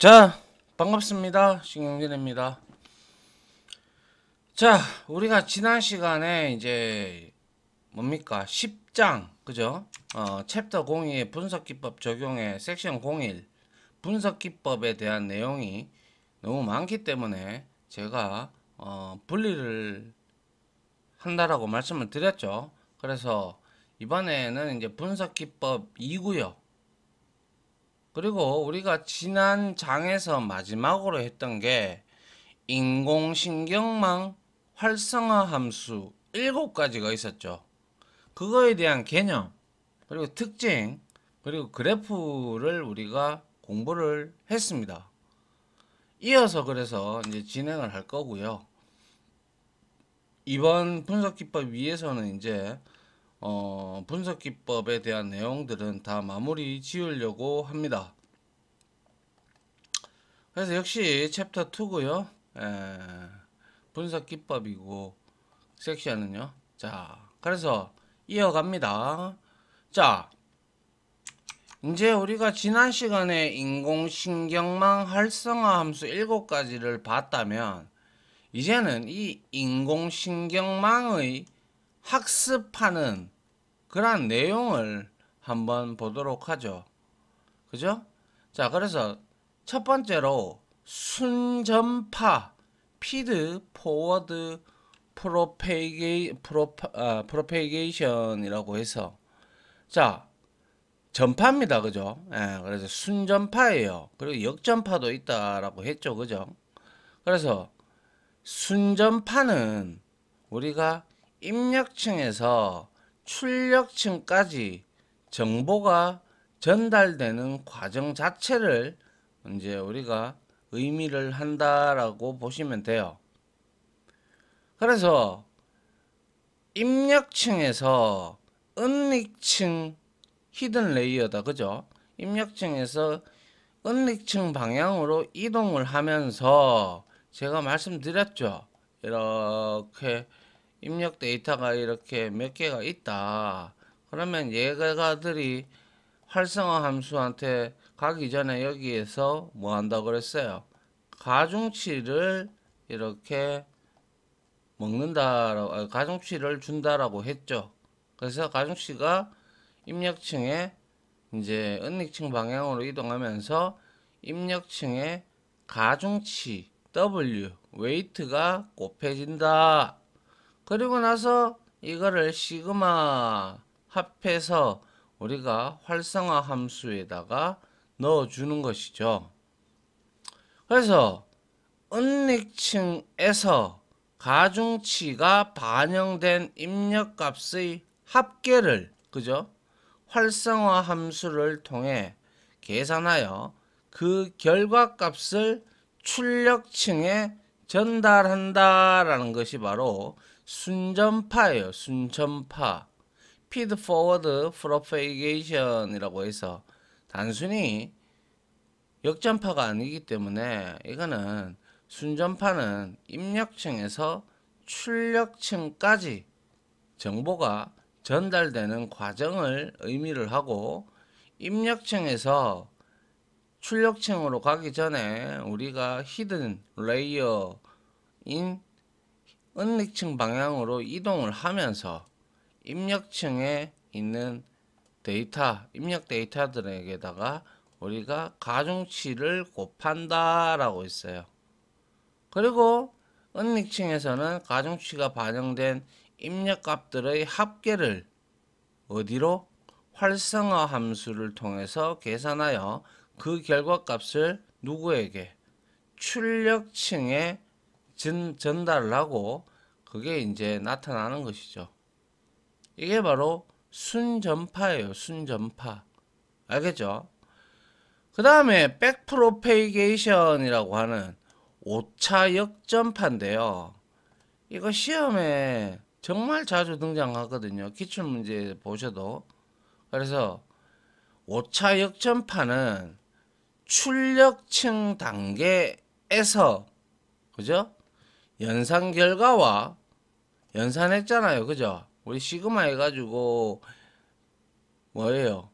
자, 반갑습니다. 신경진입니다. 자, 우리가 지난 시간에 이제 뭡니까? 10장, 그죠? 챕터 02의 분석기법 적용의 섹션 01 분석기법에 대한 내용이 너무 많기 때문에 제가 분리를 한다라고 말씀을 드렸죠. 그래서 이번에는 이제 분석기법 2고요. 그리고 우리가 지난 장에서 마지막으로 했던 게 인공신경망 활성화 함수 7가지가 있었죠. 그거에 대한 개념, 그리고 특징, 그리고 그래프를 우리가 공부를 했습니다. 이어서 그래서 이제 진행을 할 거고요. 이번 분석기법 위에서는 이제 분석기법에 대한 내용들은 다 마무리 지으려고 합니다. 그래서 역시 챕터 2고요. 분석기법이고 섹션은요. 자, 그래서 이어갑니다. 자, 이제 우리가 지난 시간에 인공신경망 활성화 함수 7가지를 봤다면 이제는 이 인공신경망의 학습하는 그러한 내용을 한번 보도록 하죠. 그죠? 자, 그래서 첫 번째로 순전파 피드 포워드 프로페이게이션이라고 해서 자 전파입니다. 그죠? 그래서 순전파예요. 그리고 역전파도 있다라고 했죠. 그죠? 그래서 순전파는 우리가 입력층에서 출력층까지 정보가 전달되는 과정 자체를 이제 우리가 의미를 한다라고 보시면 돼요. 그래서 입력층에서 은닉층 히든 레이어다. 그죠? 입력층에서 은닉층 방향으로 이동을 하면서 제가 말씀드렸죠. 이렇게 입력 데이터가 이렇게 몇 개가 있다. 그러면 얘가들이 활성화 함수한테 가기 전에 여기에서 뭐 한다고 그랬어요? 가중치를 이렇게 먹는다, 가중치를 준다라고 했죠. 그래서 가중치가 입력층에 이제 은닉층 방향으로 이동하면서 입력층의 가중치 W 웨이트가 곱해진다. 그리고 나서 이거를 시그마 합해서 우리가 활성화 함수에다가 넣어주는 것이죠. 그래서 은닉층에서 가중치가 반영된 입력값의 합계를 그죠? 활성화 함수를 통해 계산하여 그 결과값을 출력층에 전달한다라는 것이 바로 순전파예요. 순전파. 피드 포워드 프로페이게이션이라고 해서 단순히 역전파가 아니기 때문에 이거는 순전파는 입력층에서 출력층까지 정보가 전달되는 과정을 의미를 하고 입력층에서 출력층으로 가기 전에 우리가 히든 레이어인 은닉층 방향으로 이동을 하면서 입력층에 있는 데이터, 입력 데이터들에게다가 우리가 가중치를 곱한다라고 했어요. 그리고 은닉층에서는 가중치가 반영된 입력값들의 합계를 어디로? 활성화 함수를 통해서 계산하여 그 결과값을 누구에게? 출력층에 전달을 하고 그게 이제 나타나는 것이죠. 이게 바로 순전파예요. 순전파. 알겠죠? 그 다음에 백프로페이게이션이라고 하는 5차 역전파인데요. 이거 시험에 정말 자주 등장하거든요. 기출문제 보셔도. 그래서 5차 역전파는 출력층 단계에서 그죠? 연산 결과와 연산했잖아요. 그죠? 우리 시그마 해가지고 뭐예요?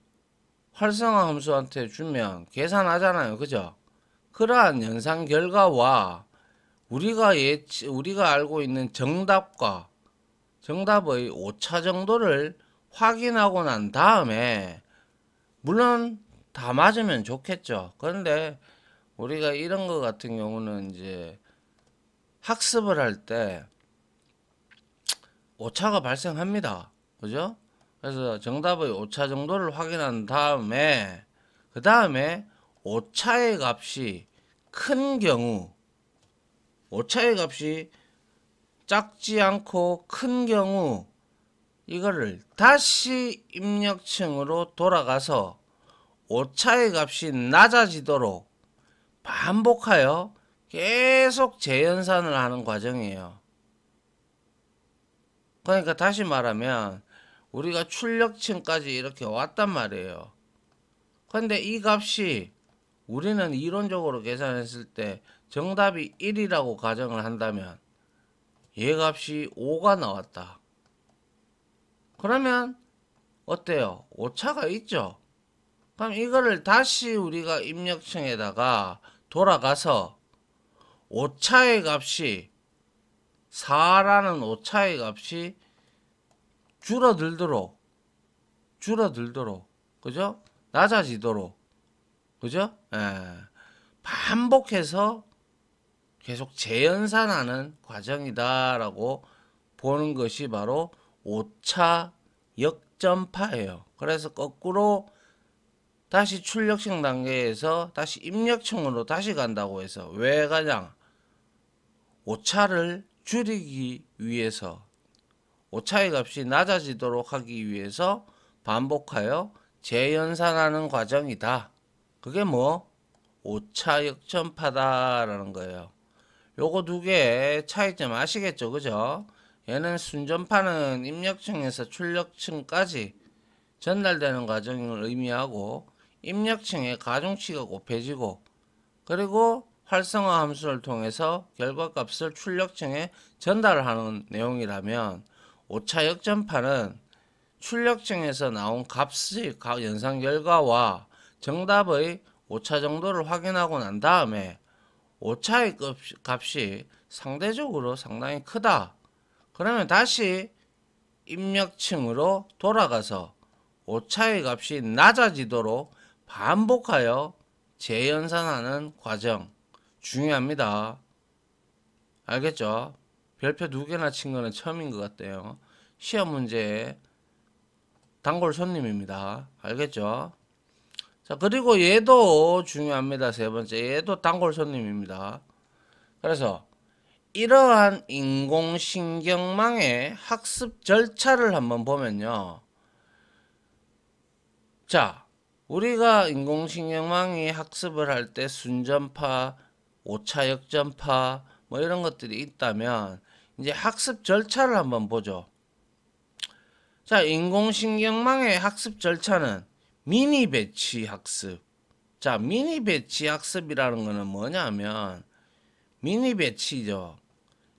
활성화 함수한테 주면 계산하잖아요. 그죠? 그러한 연산 결과와 우리가 알고 있는 정답의 오차 정도를 확인하고 난 다음에, 물론 다 맞으면 좋겠죠. 그런데 우리가 이런 거 같은 경우는 이제 학습을 할 때 오차가 발생합니다. 그죠? 그래서 정답의 오차 정도를 확인한 다음에, 그 다음에 오차의 값이 큰 경우, 오차의 값이 작지 않고 큰 경우, 이거를 다시 입력층으로 돌아가서 오차의 값이 낮아지도록 반복하여 계속 재연산을 하는 과정이에요. 그러니까 다시 말하면 우리가 출력층까지 이렇게 왔단 말이에요. 근데 이 값이, 우리는 이론적으로 계산했을 때 정답이 1이라고 가정을 한다면 얘 값이 5가 나왔다. 그러면 어때요? 오차가 있죠? 그럼 이거를 다시 우리가 입력층에다가 돌아가서 오차의 값이 4라는 오차의 값이 줄어들도록, 그죠? 낮아지도록, 그죠? 반복해서 계속 재연산하는 과정이다라고 보는 것이 바로 오차 역전파예요. 그래서 거꾸로 다시 출력층 단계에서 다시 입력층으로 다시 간다고 해서, 왜 가냐? 오차를 줄이기 위해서, 오차의 값이 낮아지도록 하기 위해서 반복하여 재연산하는 과정이다. 그게 뭐? 오차 역전파다라는 거예요. 요거 두 개의 차이점 아시겠죠? 그죠? 얘는 순전파는 입력층에서 출력층까지 전달되는 과정을 의미하고, 입력층에 가중치가 곱해지고, 그리고 활성화 함수를 통해서 결과값을 출력층에 전달하는 내용이라면, 오차 역전파는 출력층에서 나온 값의 연산 결과와 정답의 오차 정도를 확인하고 난 다음에 오차의 값이 상대적으로 상당히 크다. 그러면 다시 입력층으로 돌아가서 오차의 값이 낮아지도록 반복하여 재연산하는 과정, 중요합니다. 알겠죠? 별표 2개나 친 거는 처음인 것 같아요. 시험 문제에 단골 손님입니다. 알겠죠? 자, 그리고 얘도 중요합니다. 세 번째, 얘도 단골 손님입니다. 그래서 이러한 인공신경망의 학습 절차를 한번 보면요. 자, 우리가 인공신경망이 학습을 할 때 순전파, 오차 역전파 뭐 이런 것들이 있다면, 이제 학습 절차를 한번 보죠. 자, 인공신경망의 학습 절차는 미니 배치 학습. 자, 미니 배치 학습이라는 거는 뭐냐면, 미니 배치죠.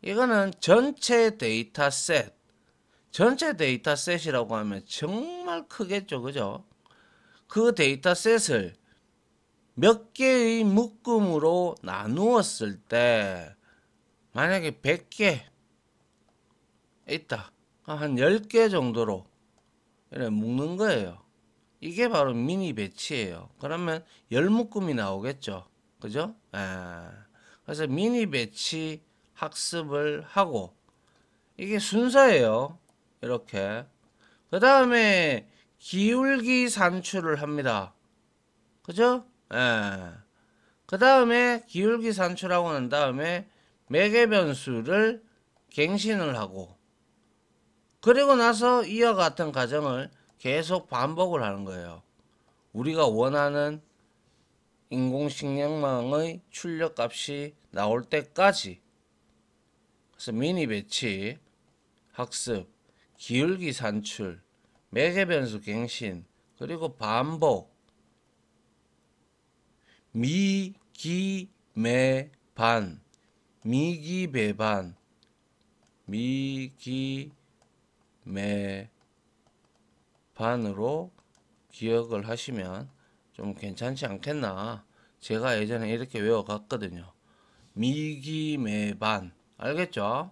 이거는 전체 데이터셋이라고 하면 정말 크겠죠. 그죠? 그 데이터셋을 몇 개의 묶음으로 나누었을 때, 만약에 100개 있다. 한 10개 정도로 이렇게 묶는 거예요. 이게 바로 미니 배치예요. 그러면 10묶음이 나오겠죠. 그죠? 그래서 미니 배치 학습을 하고, 이게 순서예요. 이렇게. 그 다음에 기울기 산출을 합니다. 그죠? 그 다음에 기울기 산출하고 난 다음에 매개 변수를 갱신을 하고, 그리고 나서 이와 같은 과정을 계속 반복을 하는 거예요. 우리가 원하는 인공신경망의 출력값이 나올 때까지. 그래서 미니 배치, 학습, 기울기 산출, 매개 변수 갱신, 그리고 반복, 미기매반, 미기배반, 미기매반으로 기억을 하시면 좀 괜찮지 않겠나. 제가 예전에 이렇게 외워갔거든요. 미기매반. 알겠죠?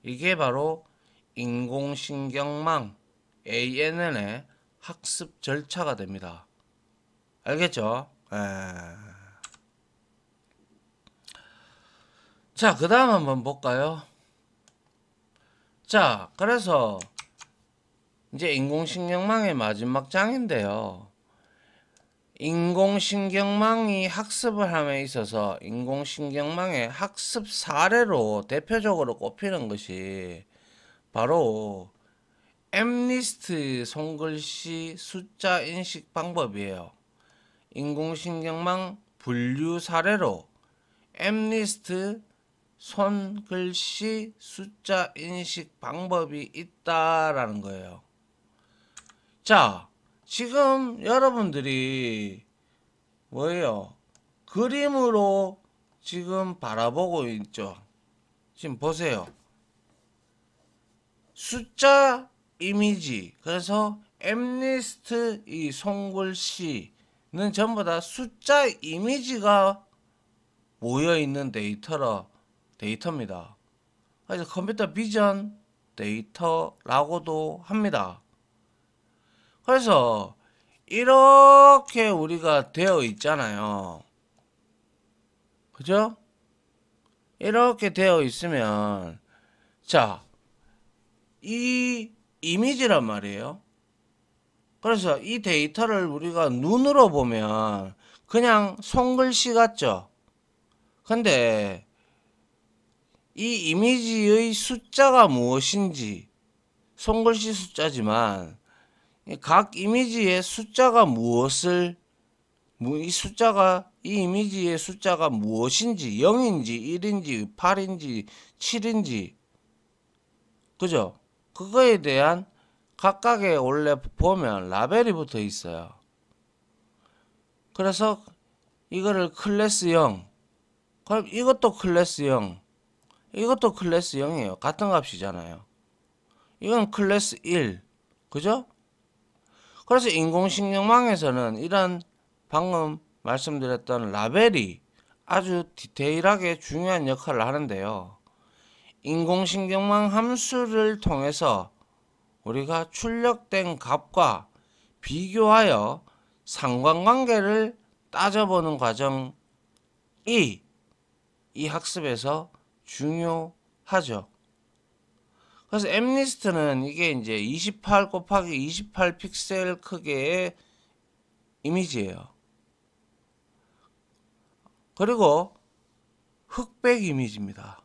이게 바로 인공신경망 ANN의 학습 절차가 됩니다. 알겠죠? 자, 그 다음 한번 볼까요? 자, 그래서 이제 인공신경망의 마지막 장인데요. 인공신경망이 학습을 함에 있어서 인공신경망의 학습 사례로 대표적으로 꼽히는 것이 바로 엠니스트 손글씨 숫자 인식 방법이에요. 인공신경망 분류 사례로 엠니스트 손글씨 숫자 인식 방법이 있다라는 거예요. 자, 지금 여러분들이 뭐예요? 그림으로 지금 바라보고 있죠. 지금 보세요. 숫자 이미지. 그래서 엠니스트 이 손글씨는 전부 다 숫자 이미지가 모여 있는 데이터입니다. 그래서 컴퓨터 비전 데이터라고도 합니다. 그래서 이렇게 우리가 되어 있잖아요. 그죠? 이렇게 되어 있으면 자, 이 이미지란 말이에요. 그래서 이 데이터를 우리가 눈으로 보면 그냥 손글씨 같죠? 근데 이 이미지의 숫자가 무엇인지 손글씨 숫자지만 각 이미지의 숫자가 이 이미지의 숫자가 무엇인지 0인지 1인지 8인지 7인지 그죠? 그거에 대한 각각의 원래 보면 라벨이 붙어 있어요. 그래서 이거를 클래스 0 그럼 이것도 클래스 0 이것도 클래스 0이에요. 같은 값이잖아요. 이건 클래스 1 그죠? 그래서 인공신경망에서는 이런 방금 말씀드렸던 라벨이 아주 디테일하게 중요한 역할을 하는데요. 인공신경망 함수를 통해서 우리가 출력된 값과 비교하여 상관관계를 따져보는 과정이 이 학습에서 중요하죠. 그래서 엠리스트는 이게 이제 28 곱하기 28 픽셀 크기의 이미지예요. 그리고 흑백 이미지입니다.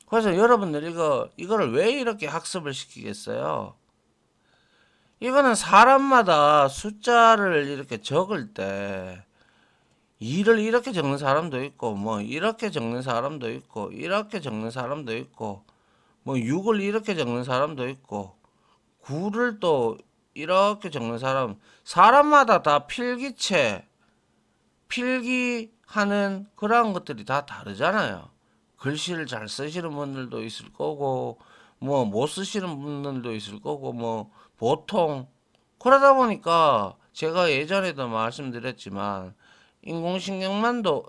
그래서 여러분들 이거를 왜 이렇게 학습을 시키겠어요? 이거는 사람마다 숫자를 이렇게 적을 때 2를 이렇게 적는 사람도 있고 뭐 이렇게 적는 사람도 있고 이렇게 적는 사람도 있고 뭐 6을 이렇게 적는 사람도 있고 9를 또 이렇게 적는 사람마다 다 필기하는 그런 것들이 다 다르잖아요. 글씨를 잘 쓰시는 분들도 있을 거고 뭐 못 쓰시는 분들도 있을 거고 뭐 보통 그러다 보니까 제가 예전에도 말씀드렸지만 인공신경망도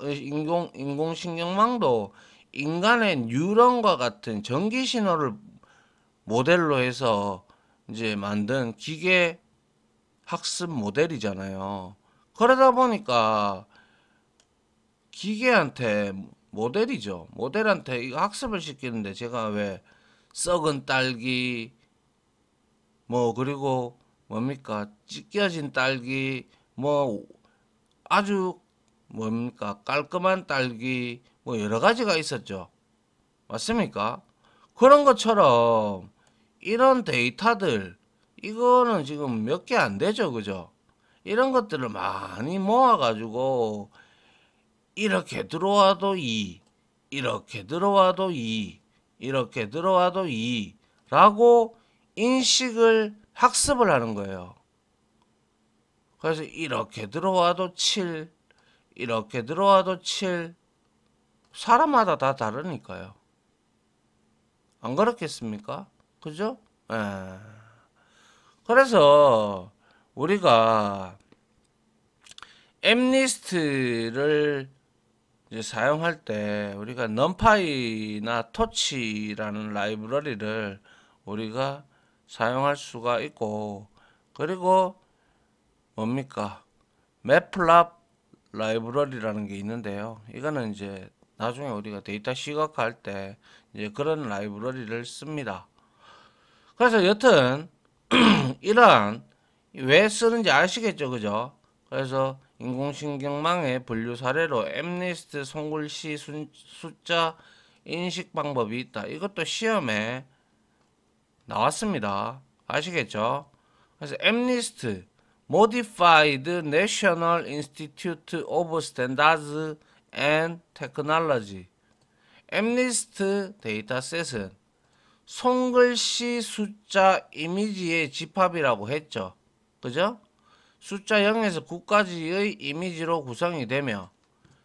인간의 뉴런과 같은 전기 신호를 모델로 해서 이제 만든 기계 학습 모델이잖아요. 그러다 보니까 기계한테 모델한테 이거 학습을 시키는데 제가 왜 썩은 딸기 뭐 그리고 뭡니까 찢겨진 딸기 뭐 아주 뭡니까 깔끔한 딸기 뭐 여러 가지가 있었죠. 맞습니까? 그런 것처럼 이런 데이터들 이거는 지금 몇 개 안 되죠. 그죠? 이런 것들을 많이 모아 가지고 이렇게 들어와도 2 이렇게 들어와도 2 이렇게 들어와도 2 라고 인식을 학습을 하는 거예요. 그래서 이렇게 들어와도 7 이렇게 들어와도 7 사람마다 다 다르니까요. 안 그렇겠습니까? 그죠? 그래서 우리가 엠리스트를 이제 사용할 때 우리가 넘파이나 토치라는 라이브러리를 우리가 사용할 수가 있고, 그리고 뭡니까? 매플랍 라이브러리라는 게 있는데요. 이거는 이제 나중에 우리가 데이터 시각화할 때 이제 그런 라이브러리를 씁니다. 그래서 여튼 이러한 왜 쓰는지 아시겠죠, 그죠? 그래서 인공신경망의 분류 사례로 엠리스트 손글씨 숫자 인식 방법이 있다. 이것도 시험에 나왔습니다. 아시겠죠? 그래서 엠리스트 Modified National Institute of Standards and Technology 엠리스트 데이터셋은 손글씨 숫자 이미지의 집합이라고 했죠. 그죠? 숫자 0에서 9까지의 이미지로 구성이 되며,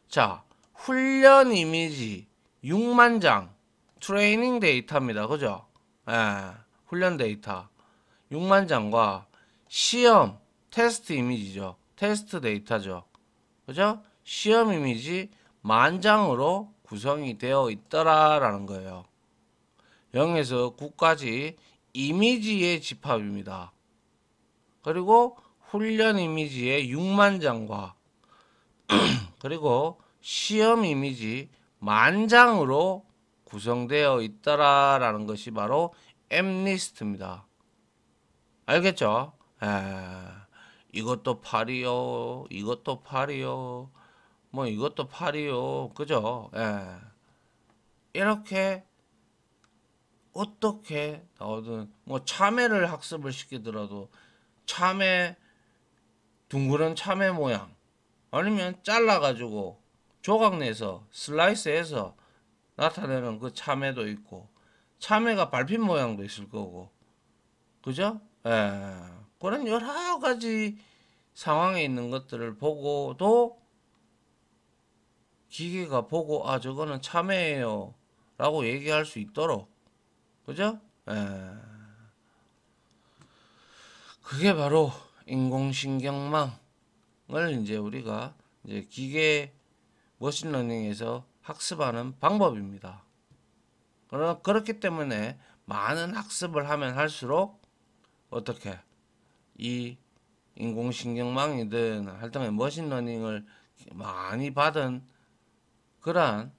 자, 훈련 이미지 6만 장 트레이닝 데이터입니다. 그죠? 예, 훈련 데이터 6만 장과 시험 테스트 이미지죠. 테스트 데이터죠. 그죠? 시험 이미지 10,000장으로 구성이 되어 있더라라는 거예요. 0에서 9까지 이미지의 집합입니다. 그리고 훈련 이미지의 6만 장과 그리고 시험 이미지 10,000장으로 구성되어 있더라라는 것이 바로 엠리스트입니다. 알겠죠? 이것도 팔이요, 이것도 팔이요, 뭐 이것도 팔이요, 그죠? 이렇게 어떻게 나오든 뭐 참외를 학습을 시키더라도 참외 둥그런 참외 모양 아니면 잘라가지고 조각내서 슬라이스해서 나타내는 그 참외도 있고 참외가 밟힌 모양도 있을 거고 그죠? 그런 여러 가지 상황에 있는 것들을 보고도 기계가 보고 아 저거는 참외예요 라고 얘기할 수 있도록 그죠? 그게 바로 인공신경망을 이제 우리가 이제 기계 머신러닝에서 학습하는 방법입니다. 그렇기 때문에 많은 학습을 하면 할수록 어떻게 이 인공신경망이든 하여튼 머신러닝을 많이 받은 그러한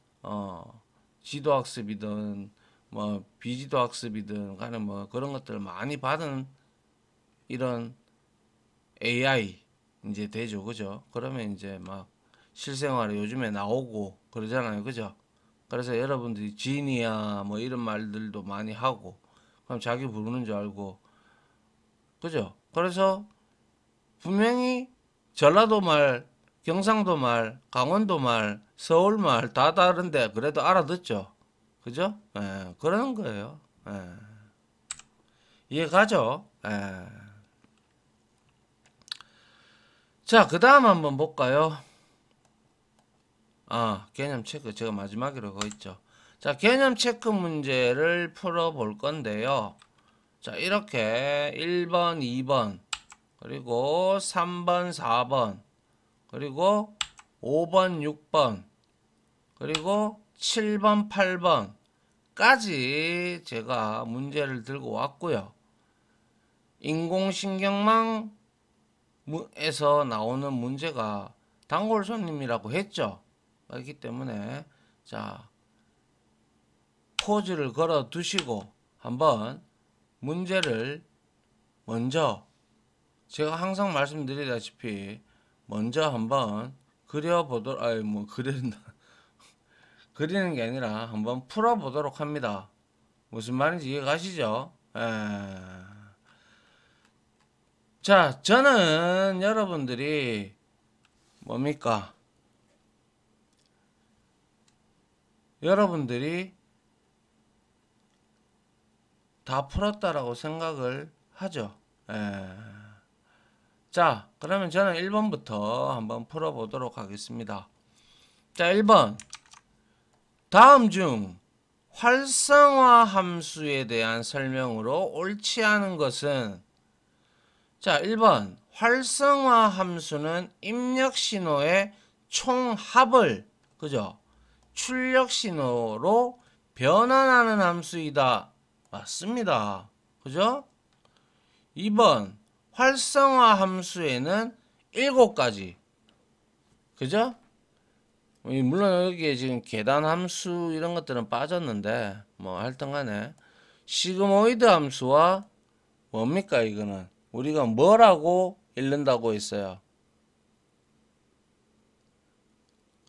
지도학습이든 뭐 비지도학습이든 간에 뭐 그런 것들을 많이 받은 이런 AI 이제 되죠, 그죠? 그러면 이제 막 실생활에 요즘에 나오고 그러잖아요, 그죠? 그래서 여러분들이 지니야 뭐 이런 말들도 많이 하고 그럼 자기 부르는 줄 알고 그죠? 그래서 분명히 전라도 말, 경상도 말, 강원도 말, 서울 말 다 다른데 그래도 알아듣죠, 그죠? 그러는 거예요. 이해가죠? 자, 그 다음 한번 볼까요? 개념 체크. 제가 마지막으로 그거 있죠. 자, 개념 체크 문제를 풀어볼 건데요. 자, 이렇게 1번, 2번, 그리고 3번, 4번, 그리고 5번, 6번, 그리고 7번, 8번까지 제가 문제를 들고 왔고요. 인공신경망에서 나오는 문제가 단골 손님이라고 했죠. 그렇기 때문에 자 포즈를 걸어 두시고 한번 문제를 먼저 제가 항상 말씀드리다시피 먼저 한번 그려보도록 아니 뭐 그린다 그리는 게 아니라 한번 풀어보도록 합니다. 무슨 말인지 이해가시죠? 자, 저는 여러분들이 뭡니까? 여러분들이 다 풀었다라고 생각을 하죠. 자, 그러면 저는 1번부터 한번 풀어보도록 하겠습니다. 자, 1번. 다음 중 활성화 함수에 대한 설명으로 옳지 않은 것은 자, 1번 활성화 함수는 입력 신호의 총합을 그죠? 출력 신호로 변환하는 함수이다. 맞습니다. 그죠? 2번 활성화 함수에는 7가지 그죠? 물론 여기에 지금 계단 함수 이런 것들은 빠졌는데 뭐 하여튼 간에 시그모이드 함수와 뭡니까 이거는 우리가 뭐라고 읽는다고 했어요?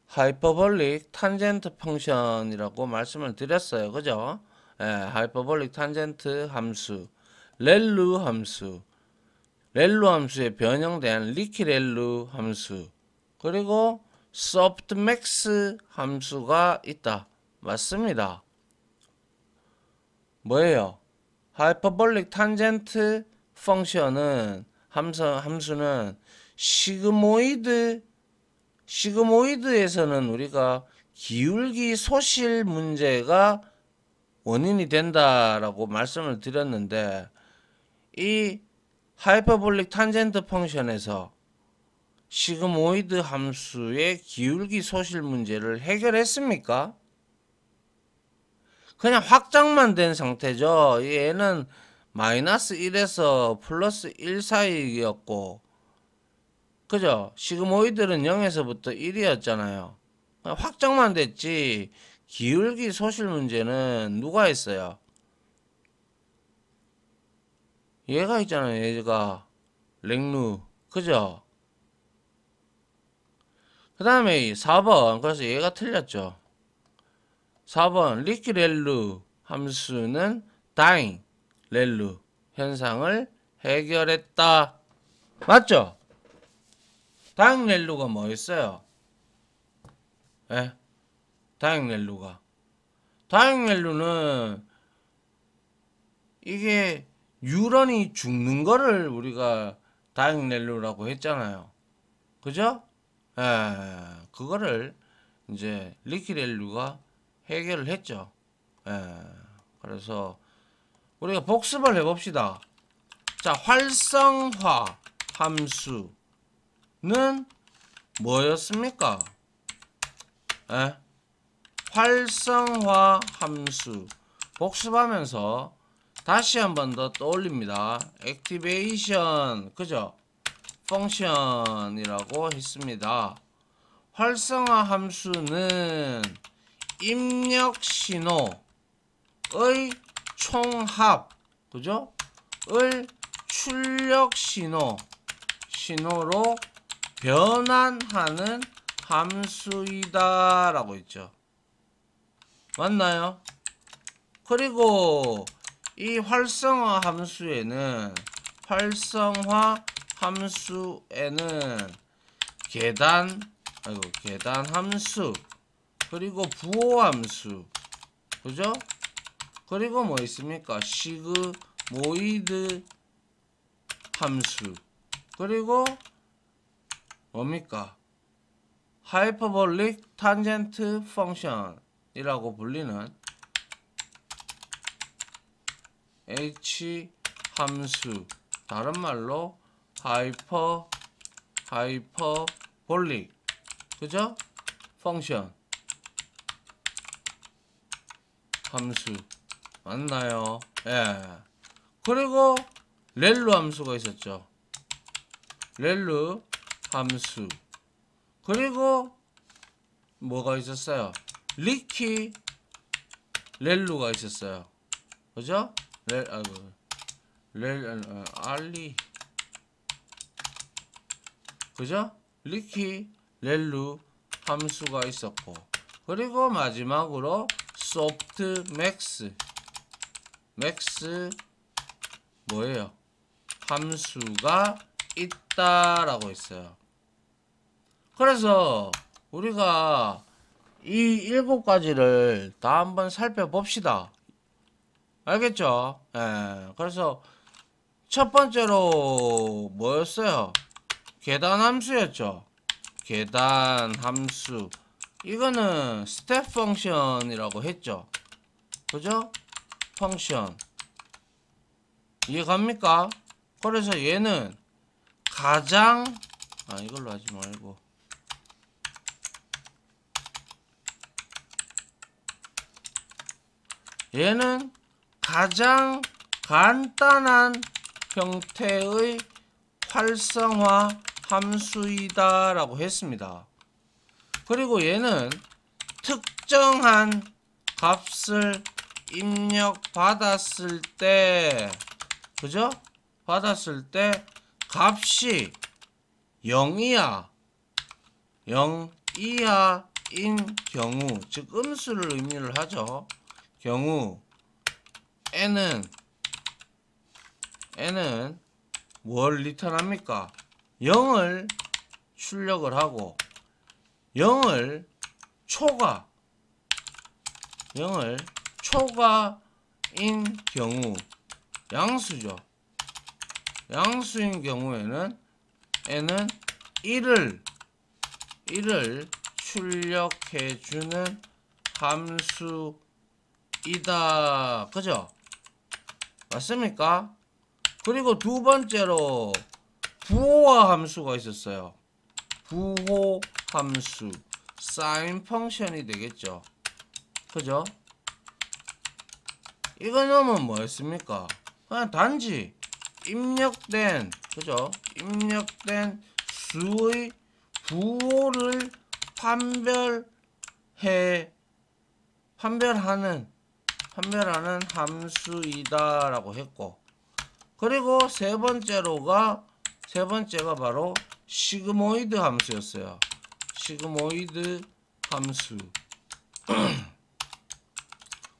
하이퍼볼릭 탄젠트 펑션이라고 말씀을 드렸어요. 그죠? 예, 하이퍼볼릭 탄젠트 함수, 렐루 함수, 렐루 함수에 변형된 리키렐루 함수, 그리고 소프트맥스 함수가 있다. 맞습니다. 뭐예요? 하이퍼볼릭 탄젠트 펑션은 함수는 시그모이드에서는 우리가 기울기 소실 문제가 원인이 된다라고 말씀을 드렸는데 이 하이퍼볼릭 탄젠트 펑션에서 시그모이드 함수의 기울기 소실 문제를 해결했습니까? 그냥 확장만 된 상태죠. 얘는 마이너스 1에서 플러스 1 사이였고 그죠? 시그모이드는 0에서부터 1이었잖아요. 확장만 됐지 기울기 소실 문제는 누가 했어요? 얘가 있잖아요. 얘가 랭루 그죠? 그 다음에 4번 그래서 얘가 틀렸죠. 4번 리키렐루 함수는 다잉 렐루 현상을 해결했다. 맞죠? 다잉 렐루가 뭐였어요? 예? 다잉 렐루가 다잉 렐루는 이게 뉴런이 죽는 거를 우리가 다잉 렐루라고 했잖아요. 그죠? 예, 그거를 이제 리키렐루가 해결을 했죠. 예, 그래서 우리가 복습을 해봅시다. 자, 활성화 함수는 뭐였습니까? 예? 활성화 함수 복습하면서 다시 한 번 더 떠올립니다. 액티베이션 그죠? 펑션이라고 했습니다. 활성화 함수는 입력 신호의 총합 그죠? 을 출력 신호로 변환하는 함수이다 라고 했죠. 맞나요? 그리고 이 활성화 함수에는 계단 함수 그리고 부호 함수 그죠? 그리고 뭐 있습니까? 시그모이드 함수 그리고 뭡니까? 하이퍼볼릭 탄젠트 펑션이라고 불리는 H 함수 다른 말로 하이퍼볼릭 그죠? 펑션 함수 맞나요? 예. 그리고 렐루 함수가 있었죠. 렐루 함수 그리고 뭐가 있었어요? 리키 렐루가 있었어요. 그죠? 알리 그죠? 리키 렐루 함수가 있었고 그리고 마지막으로 소프트 맥스 뭐예요? 함수가 있다라고 했어요. 그래서 우리가 이 7가지를 다 한번 살펴봅시다. 알겠죠? 예. 그래서 첫 번째로 뭐였어요? 계단 함수였죠. 계단 함수. 이거는 스텝 펑션이라고 했죠. 그죠? 펑션. 이해갑니까? 그래서 얘는 가장 이걸로 하지 말고 얘는 가장 간단한 형태의 활성화 함수이다 라고 했습니다. 그리고 얘는 특정한 값을 입력받았을 때, 그죠? 받았을 때 값이 0 이하인 경우, 즉 음수를 의미를 하죠. 경우 n은 뭘 리턴합니까? 0을 출력을 하고 0을 초과인 경우, 양수죠. 양수인 경우에는 n은 1을 출력해주는 함수이다. 그죠? 맞습니까? 그리고 두 번째로 부호화 함수가 있었어요. 부호 함수, 사인 펑션이 되겠죠. 그죠? 이거 넣으면 뭐였습니까? 그냥 단지 입력된, 그죠? 입력된 수의 부호를 판별하는 함수이다 라고 했고, 그리고 세 번째가 바로 시그모이드 함수였어요. 시그모이드 함수.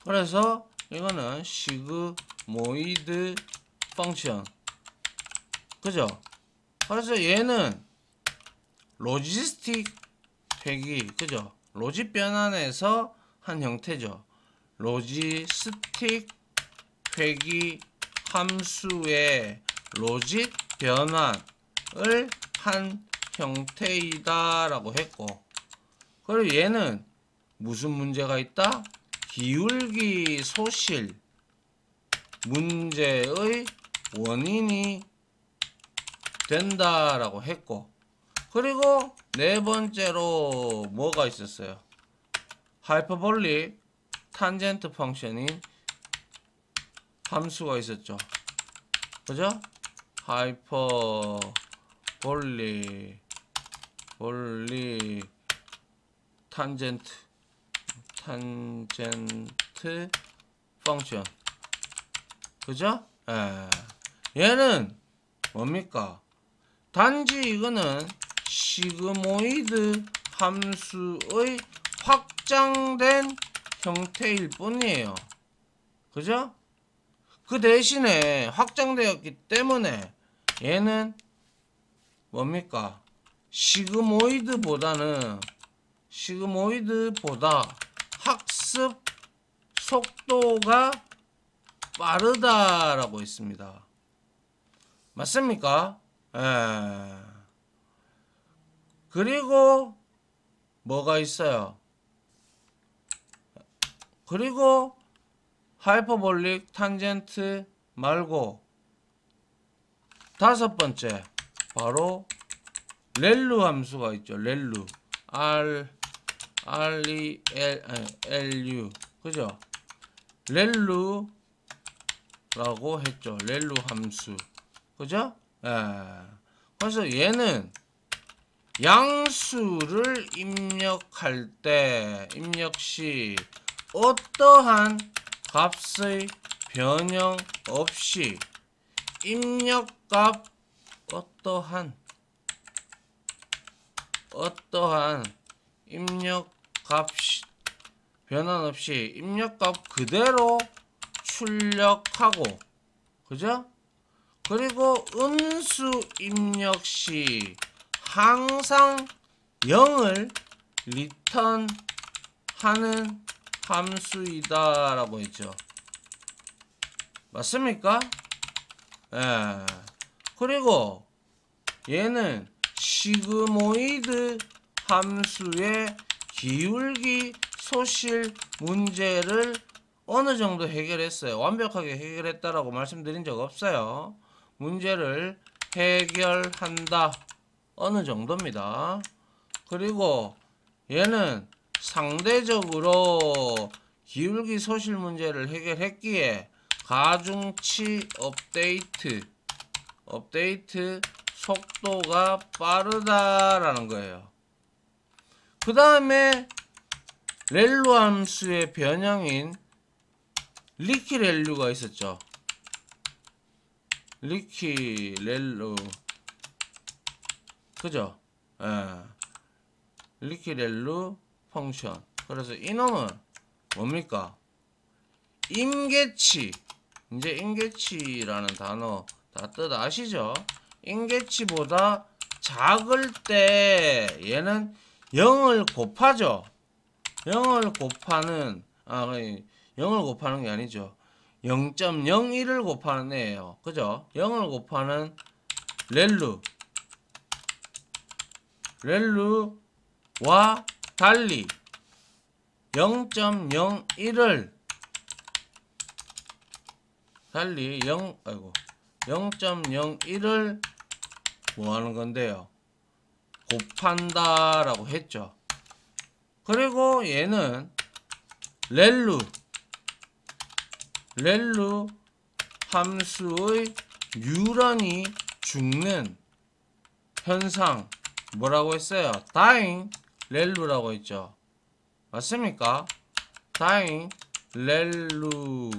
그래서 이거는 시그모이드 펑션. 그죠? 그래서 얘는 로지스틱 회귀, 그죠? 로직 변환에서 한 형태죠. 로지스틱 회귀 함수의 로직 변환을 한 형태이다 라고 했고, 그리고 얘는 무슨 문제가 있다? 기울기 소실 문제의 원인이 된다 라고 했고, 그리고 네 번째로 뭐가 있었어요? 하이퍼볼릭 탄젠트 펑션인 함수가 있었죠. 그죠? 하이퍼볼릭 탄젠트 펑션. 그죠? 얘는 뭡니까? 단지 이거는 시그모이드 함수의 확장된 형태일 뿐이에요. 그죠? 그 대신에 확장되었기 때문에 얘는 뭡니까? 시그모이드보다 학습 속도가 빠르다라고 했습니다. 맞습니까? 그리고 뭐가 있어요? 그리고 하이퍼볼릭 탄젠트 말고 다섯 번째 바로 렐루 함수가 있죠. 렐루 RELLU, 그죠? 렐루라고 했죠. 렐루 함수, 그죠? 그래서 얘는 양수를 입력할 때 입력 시 어떠한 값의 변형 없이 입력값 어떠한 입력값 변환 없이 입력값 그대로 출력하고, 그죠? 그리고 음수 입력 시 항상 0을 리턴하는 함수이다 라고 했죠. 맞습니까? 그리고 얘는 시그모이드 함수의 기울기 소실 문제를 어느 정도 해결했어요. 완벽하게 해결했다라고 말씀드린 적 없어요. 문제를 해결한다. 어느 정도입니다. 그리고 얘는 상대적으로 기울기 소실 문제를 해결했기에 가중치 업데이트 속도가 빠르다라는 거예요. 그 다음에 렐루 함수의 변형인 리키렐루가 있었죠. 리키렐루, 그죠? 예. 리키렐루 펑션. 그래서 이놈은 뭡니까? 임계치. 이제 임계치라는 단어 다 뜻 아시죠? 임계치보다 작을 때 얘는 0을 곱하죠. 0을 곱하는 0을 곱하는 게 아니죠. 0.01을 곱하는 애예요. 그죠? 0을 곱하는 렐루와 달리 0.01을 달리 0.01을 뭐 하는 건데요? 곱한다라고 했죠. 그리고 얘는 렐루 함수의 뉴런이 죽는 현상 뭐라고 했어요? dying 렐루라고 했죠. 맞습니까? dying 렐루를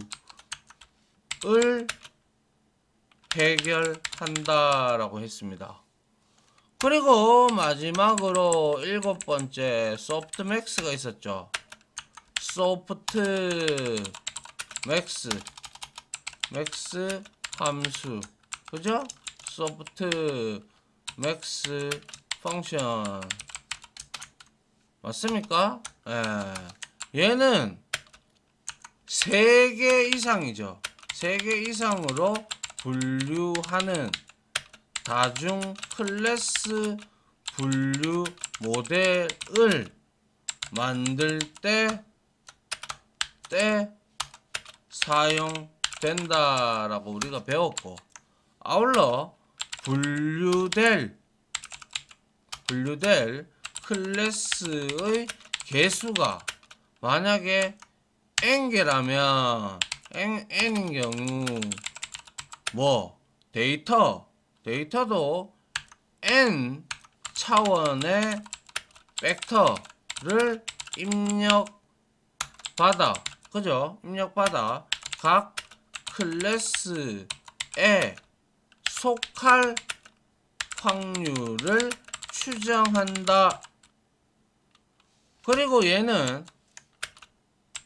해결한다라고 했습니다. 그리고 마지막으로 7번째 소프트맥스가 있었죠. 소프트맥스 함수, 그죠? 소프트맥스 펑션 맞습니까? 얘는 3개 이상이죠. 3개 이상으로 분류하는 다중 클래스 분류 모델을 만들 때 사용된다라고 우리가 배웠고, 아울러 분류될 클래스의 개수가 만약에 n개라면 n인 경우 뭐 데이터도 n 차원의 벡터를 입력받아, 그죠? 입력받아 각 클래스에 속할 확률을 추정한다. 그리고 얘는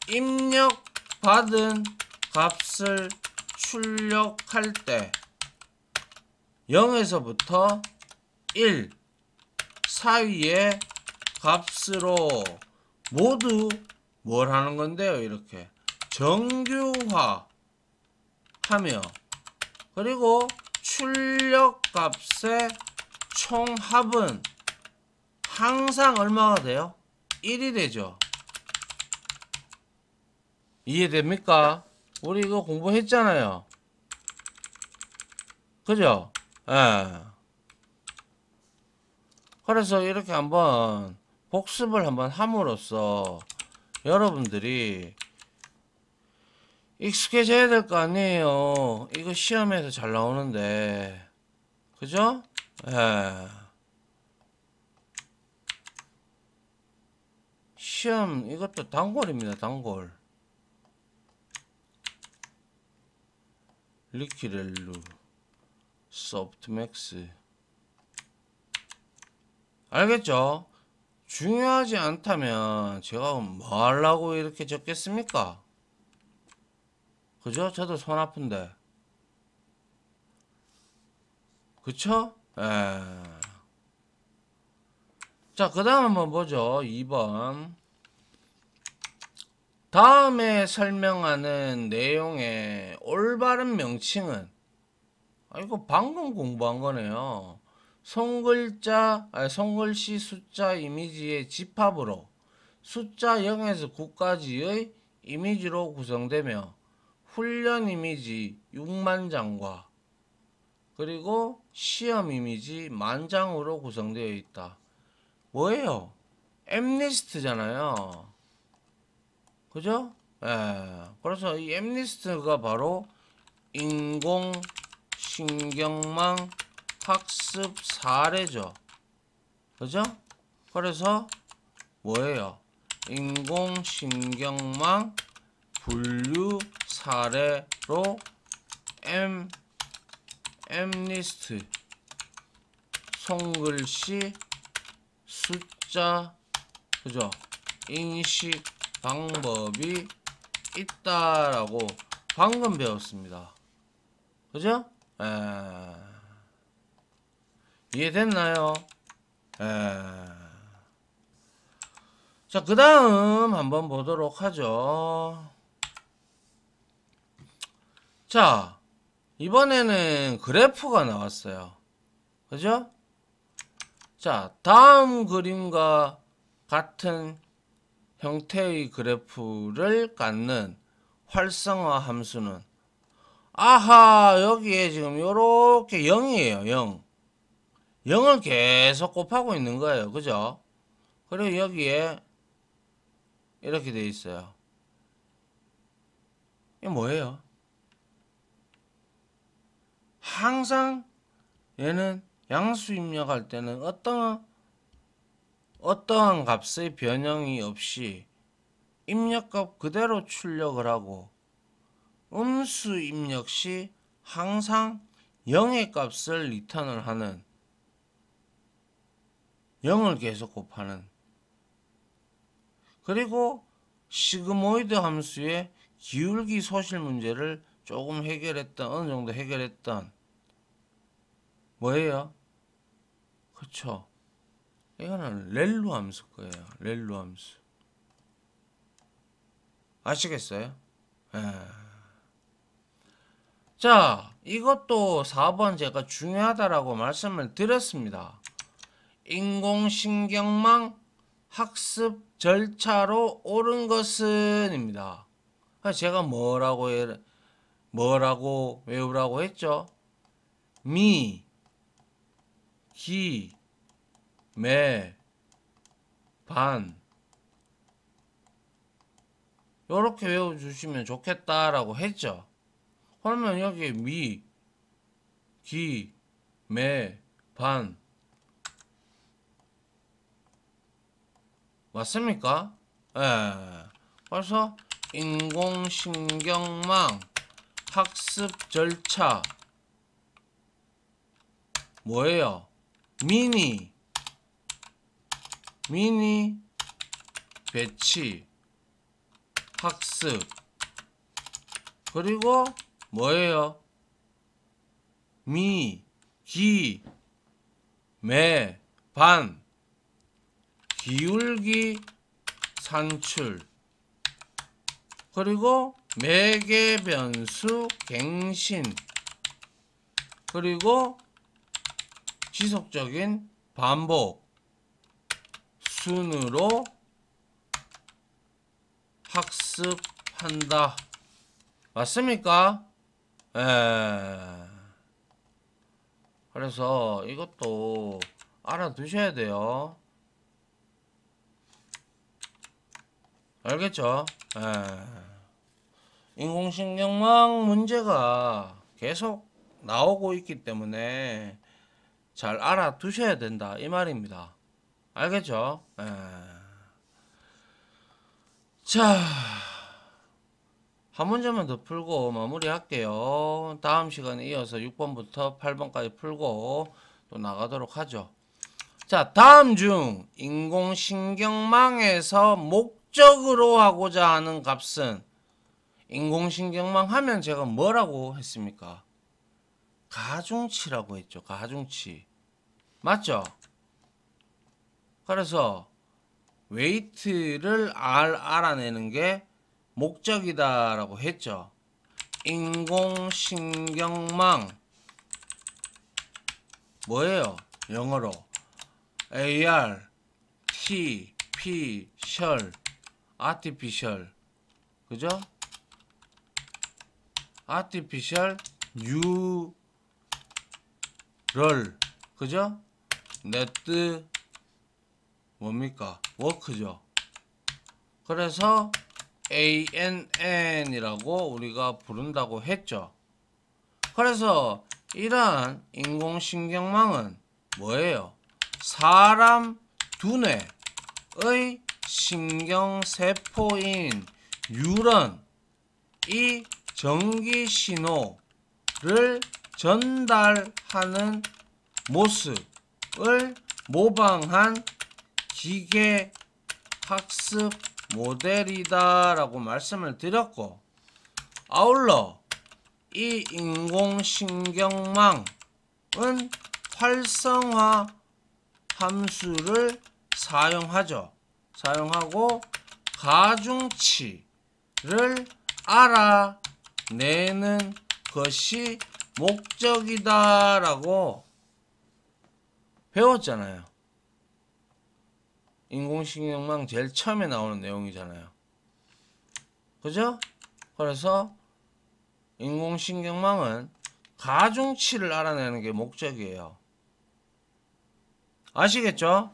입력받은 값을 출력할 때 0에서부터 1 사이의 값으로 모두 뭘 하는 건데요? 이렇게 정규화 하며, 그리고 출력 값의 총합은 항상 얼마가 돼요? 1이 되죠. 이해됩니까? 우리 이거 공부했잖아요. 그죠? 그래서 이렇게 한번 복습을 한번 함으로써 여러분들이 익숙해져야 될 거 아니에요. 이거 시험에서 잘 나오는데, 그죠? 시험 이것도 단골입니다. 단골. 리키렐루 소프트맥스 알겠죠? 중요하지 않다면 제가 뭐 하려고 이렇게 적겠습니까? 그죠? 저도 손 아픈데. 그쵸? 자, 그 다음 한번 보죠. 2번. 다음에 설명하는 내용의 올바른 명칭은, 이거 방금 공부한 거네요. 손글씨 숫자 이미지의 집합으로 숫자 0에서 9까지의 이미지로 구성되며 훈련 이미지 6만 장과 그리고 시험 이미지 만장으로 구성되어 있다. 뭐예요? 엠리스트잖아요. 그죠? 예. 그래서 이 엠리스트가 바로 인공신경망 학습 사례죠. 그죠? 그래서 뭐예요? 인공신경망 분류 사례로 엠리스트 손글씨 숫자 그죠? 인식 방법이 있다라고 방금 배웠습니다. 그죠? 이해됐나요? 자, 그 다음 한번 보도록 하죠. 자, 이번에는 그래프가 나왔어요. 그죠? 자, 다음 그림과 같은 형태의 그래프를 갖는 활성화 함수는 아하 여기에 지금 요렇게 0이에요. 0. 0을 계속 곱하고 있는 거예요. 그죠? 그리고 여기에 이렇게 돼 있어요. 이게 뭐예요? 항상 얘는 양수 입력할 때는 어떠한 값의 변형이 없이 입력값 그대로 출력을 하고 음수 입력 시 항상 0의 값을 리턴을 하는 0을 계속 곱하는 그리고 시그모이드 함수의 기울기 소실 문제를 조금 해결했던 어느 정도 해결했던 뭐예요? 그쵸? 이거는 렐루 함수 거예요. 렐루 함수 아시겠어요? 자, 이것도 4번 제가 중요하다라고 말씀을 드렸습니다. 인공신경망 학습 절차로 옳은 것은입니다. 제가 뭐라고 외우라고 했죠? 미, 기, 매, 반 요렇게 외워주시면 좋겠다라고 했죠. 그러면 여기 미, 기, 매, 반 맞습니까? 예. 그래서 인공신경망 학습 절차 뭐예요? 미니 배치 학습 그리고 뭐예요? 미, 기, 매, 반 기울기 산출 그리고 매개 변수 갱신 그리고 지속적인 반복 순으로 학습한다. 맞습니까? 그래서 이것도 알아두셔야 돼요. 알겠죠? 인공신경망 문제가 계속 나오고 있기 때문에 잘 알아두셔야 된다 이 말입니다. 알겠죠? 자, 한 문제만 더 풀고 마무리할게요. 다음 시간에 이어서 6번부터 8번까지 풀고 또 나가도록 하죠. 자, 다음 중 인공신경망에서 목적으로 하고자 하는 값은 인공신경망 하면 제가 뭐라고 했습니까? 가중치라고 했죠. 가중치. 맞죠? 그래서 웨이트를 알아내는 게 목적이다라고 했죠. 인공신경망 뭐예요? 영어로 AR, T, P, 셜, 아티피셜 그죠? 아티피셜 그죠? 네트 뭡니까? 워크죠. 그래서 ANN이라고 우리가 부른다고 했죠. 그래서 이러한 인공신경망은 뭐예요? 사람 두뇌의 신경세포인 뉴런이 전기 신호를 전달하는 모습을 모방한 기계 학습 모델이다 라고 말씀을 드렸고, 아울러 이 인공신경망은 활성화 함수를 사용하고 가중치를 알아내는 것이 목적이다 라고 배웠잖아요. 인공신경망 제일 처음에 나오는 내용이잖아요. 그죠? 그래서 인공신경망은 가중치를 알아내는 게 목적이에요. 아시겠죠?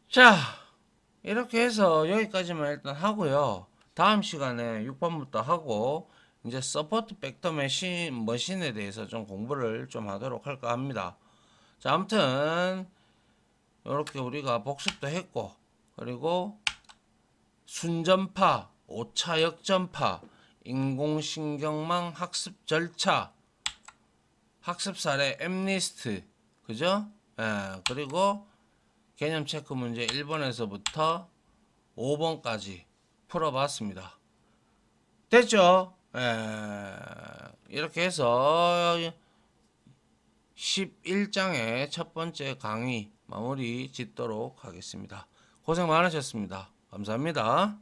자, 이렇게 해서 여기까지만 일단 하고요. 다음 시간에 6번부터 하고 이제 서포트 벡터 머신에 대해서 좀 공부를 좀 하도록 할까 합니다. 자, 아무튼 이렇게 우리가 복습도 했고, 그리고 순전파, 오차 역전파, 인공신경망 학습 절차, 학습 사례 엠리스트, 그죠? 그리고 개념 체크 문제 1번에서부터 5번까지 풀어봤습니다. 됐죠? 이렇게 해서 11장의 첫 번째 강의 마무리 짓도록 하겠습니다. 고생 많으셨습니다. 감사합니다.